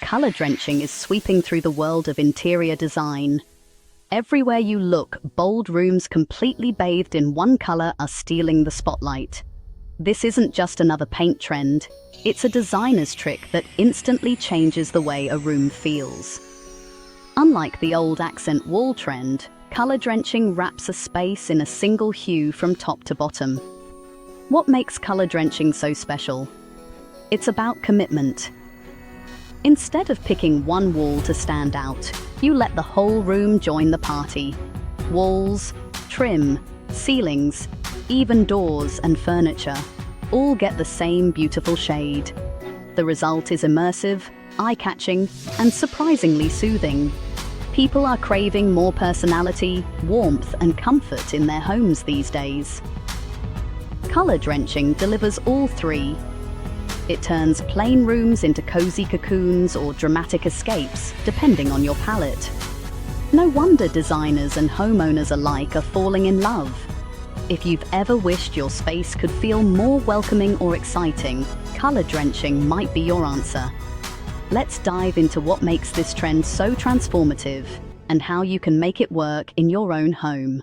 color drenching is sweeping through the world of interior design. Everywhere you look, bold rooms completely bathed in one color are stealing the spotlight. This isn't just another paint trend, it's a designer's trick that instantly changes the way a room feels. Unlike the old accent wall trend, color drenching wraps a space in a single hue from top to bottom. What makes color drenching so special? It's about commitment. Instead of picking one wall to stand out, you let the whole room join the party. Walls, trim, ceilings, even doors and furniture all get the same beautiful shade. The result is immersive, eye-catching, and surprisingly soothing. People are craving more personality, warmth, and comfort in their homes these days. Color drenching delivers all three. It turns plain rooms into cozy cocoons or dramatic escapes, depending on your palette. No wonder designers and homeowners alike are falling in love. If you've ever wished your space could feel more welcoming or exciting, color drenching might be your answer. Let's dive into what makes this trend so transformative and how you can make it work in your own home.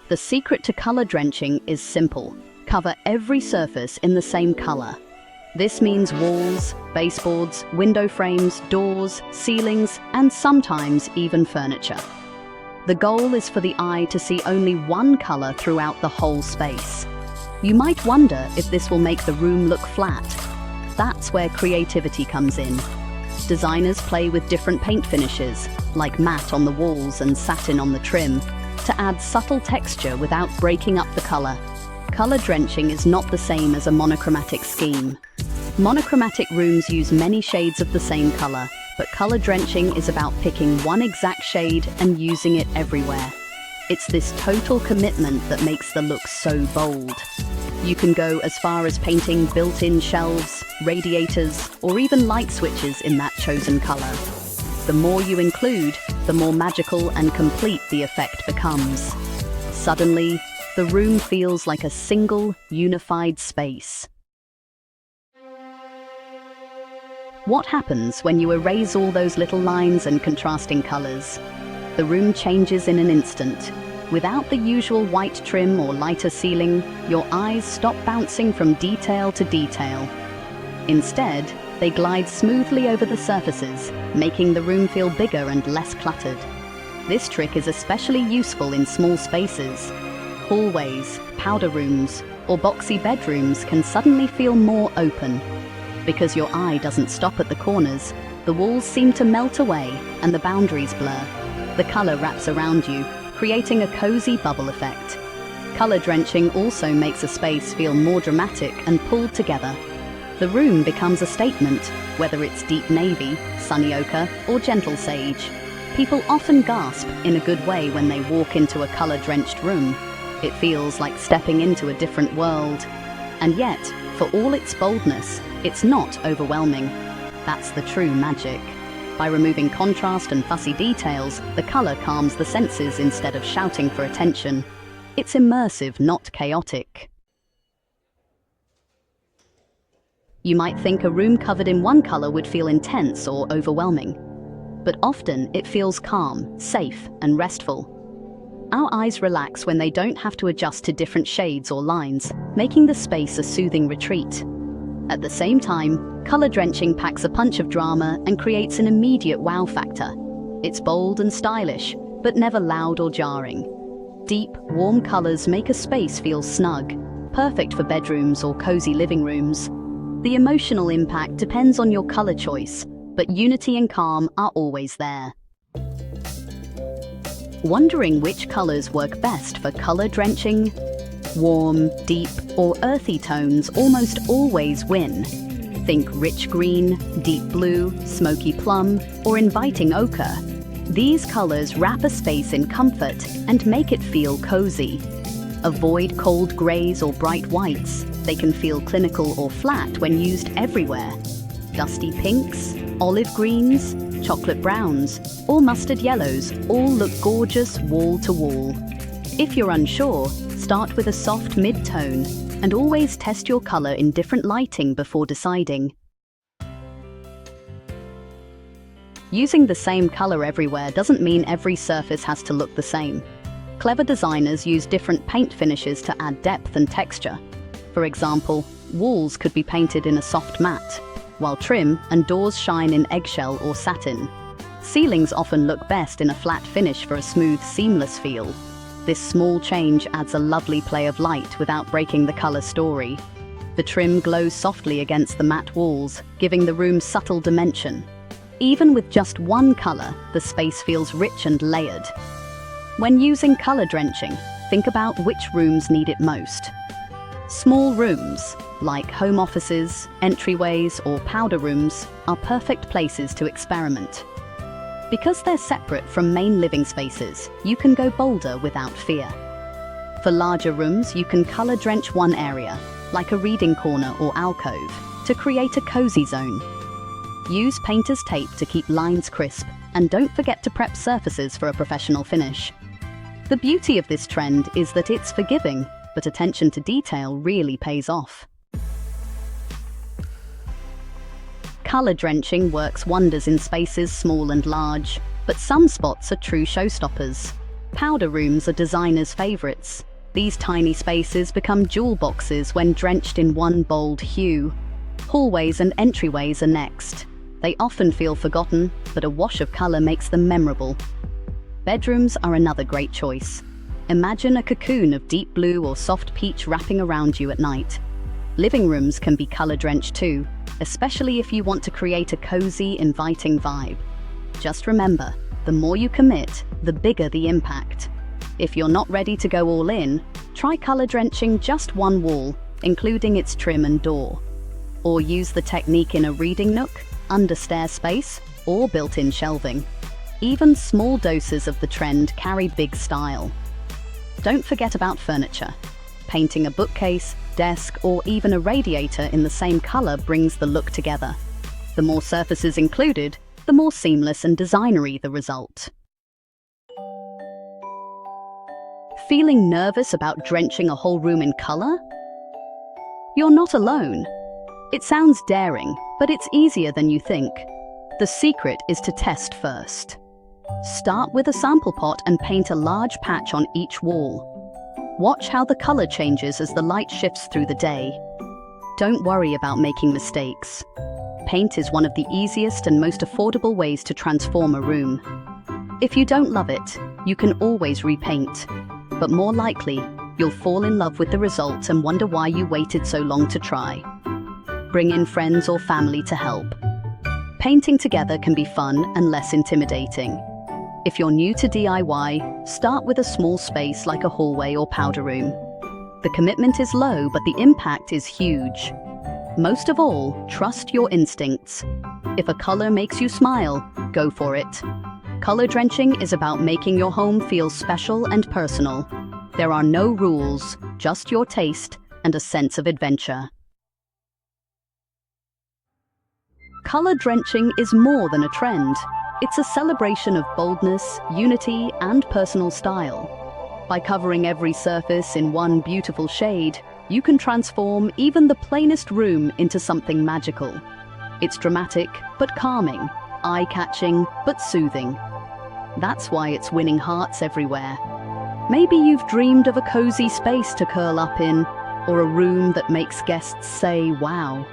The secret to color drenching is simple. Cover every surface in the same color. This means walls, baseboards, window frames, doors, ceilings, and sometimes even furniture. The goal is for the eye to see only one color throughout the whole space. You might wonder if this will make the room look flat. That's where creativity comes in. Designers play with different paint finishes, like matte on the walls and satin on the trim, to add subtle texture without breaking up the color. Color drenching is not the same as a monochromatic scheme. Monochromatic rooms use many shades of the same color, but color drenching is about picking one exact shade and using it everywhere. It's this total commitment that makes the look so bold. You can go as far as painting built-in shelves, radiators, or even light switches in that chosen color. The more you include, the more magical and complete the effect becomes. Suddenly, the room feels like a single, unified space. What happens when you erase all those little lines and contrasting colors? The room changes in an instant. Without the usual white trim or lighter ceiling, your eyes stop bouncing from detail to detail. Instead, they glide smoothly over the surfaces, making the room feel bigger and less cluttered. This trick is especially useful in small spaces. Hallways, powder rooms, or boxy bedrooms can suddenly feel more open. Because your eye doesn't stop at the corners, the walls seem to melt away and the boundaries blur. The color wraps around you, creating a cozy bubble effect. Color drenching also makes a space feel more dramatic and pulled together. The room becomes a statement, whether it's deep navy, sunny ochre, or gentle sage. People often gasp in a good way when they walk into a color-drenched room. It feels like stepping into a different world. And yet, for all its boldness, it's not overwhelming. That's the true magic. By removing contrast and fussy details, the color calms the senses instead of shouting for attention. It's immersive, not chaotic. You might think a room covered in one color would feel intense or overwhelming. But often it feels calm, safe, and restful. Our eyes relax when they don't have to adjust to different shades or lines, making the space a soothing retreat. At the same time, color drenching packs a punch of drama and creates an immediate wow factor. It's bold and stylish, but never loud or jarring. Deep, warm colors make a space feel snug, perfect for bedrooms or cozy living rooms. The emotional impact depends on your color choice, but unity and calm are always there. Wondering which colors work best for color drenching? Warm, deep, or earthy tones almost always win. Think rich green, deep blue, smoky plum, or inviting ochre. These colors wrap a space in comfort and make it feel cozy. Avoid cold grays or bright whites. They can feel clinical or flat when used everywhere. Dusty pinks, olive greens, chocolate browns, or mustard yellows all look gorgeous wall to wall. If you're unsure, start with a soft mid-tone and always test your color in different lighting before deciding. Using the same color everywhere doesn't mean every surface has to look the same. Clever designers use different paint finishes to add depth and texture. For example, walls could be painted in a soft matte, while trim and doors shine in eggshell or satin. Ceilings often look best in a flat finish for a smooth, seamless feel. This small change adds a lovely play of light without breaking the color story. The trim glows softly against the matte walls, giving the room subtle dimension. Even with just one color, the space feels rich and layered. When using color drenching, think about which rooms need it most. Small rooms, like home offices, entryways, or powder rooms, are perfect places to experiment. Because they're separate from main living spaces, you can go bolder without fear. For larger rooms, you can color drench one area, like a reading corner or alcove, to create a cozy zone. Use painter's tape to keep lines crisp, and don't forget to prep surfaces for a professional finish. The beauty of this trend is that it's forgiving, but attention to detail really pays off. Color drenching works wonders in spaces small and large, but some spots are true showstoppers. Powder rooms are designers' favorites. These tiny spaces become jewel boxes when drenched in one bold hue. Hallways and entryways are next. They often feel forgotten, but a wash of color makes them memorable. Bedrooms are another great choice. Imagine a cocoon of deep blue or soft peach wrapping around you at night. Living rooms can be color-drenched too, especially if you want to create a cozy, inviting vibe. Just remember, the more you commit, the bigger the impact. If you're not ready to go all in, try color drenching just one wall, including its trim and door. Or use the technique in a reading nook, under stair space, or built-in shelving. Even small doses of the trend carry big style. Don't forget about furniture. Painting a bookcase, desk, or even a radiator in the same color brings the look together. The more surfaces included, the more seamless and designery the result. Feeling nervous about drenching a whole room in color? You're not alone. It sounds daring, but it's easier than you think. The secret is to test first. Start with a sample pot and paint a large patch on each wall. Watch how the color changes as the light shifts through the day. Don't worry about making mistakes. Paint is one of the easiest and most affordable ways to transform a room. If you don't love it, you can always repaint. But more likely, you'll fall in love with the result and wonder why you waited so long to try. Bring in friends or family to help. Painting together can be fun and less intimidating. If you're new to DIY, start with a small space like a hallway or powder room. The commitment is low, but the impact is huge. Most of all, trust your instincts. If a color makes you smile, go for it. Color drenching is about making your home feel special and personal. There are no rules, just your taste and a sense of adventure. Color drenching is more than a trend. It's a celebration of boldness, unity, and personal style. By covering every surface in one beautiful shade, you can transform even the plainest room into something magical. It's dramatic, but calming, eye-catching, but soothing. That's why it's winning hearts everywhere. Maybe you've dreamed of a cozy space to curl up in, or a room that makes guests say, wow.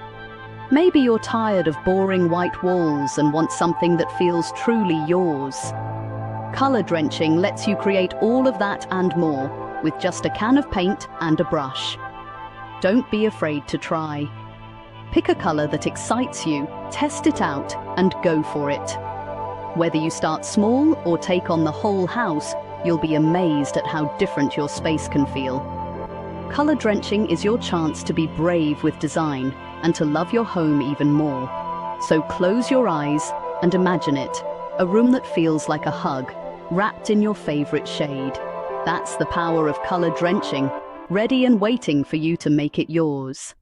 Maybe you're tired of boring white walls and want something that feels truly yours. Color drenching lets you create all of that and more with just a can of paint and a brush. Don't be afraid to try. Pick a color that excites you, test it out, and go for it. Whether you start small or take on the whole house, you'll be amazed at how different your space can feel. Color drenching is your chance to be brave with design and to love your home even more. So close your eyes and imagine it, a room that feels like a hug, wrapped in your favorite shade. That's the power of color drenching, ready and waiting for you to make it yours.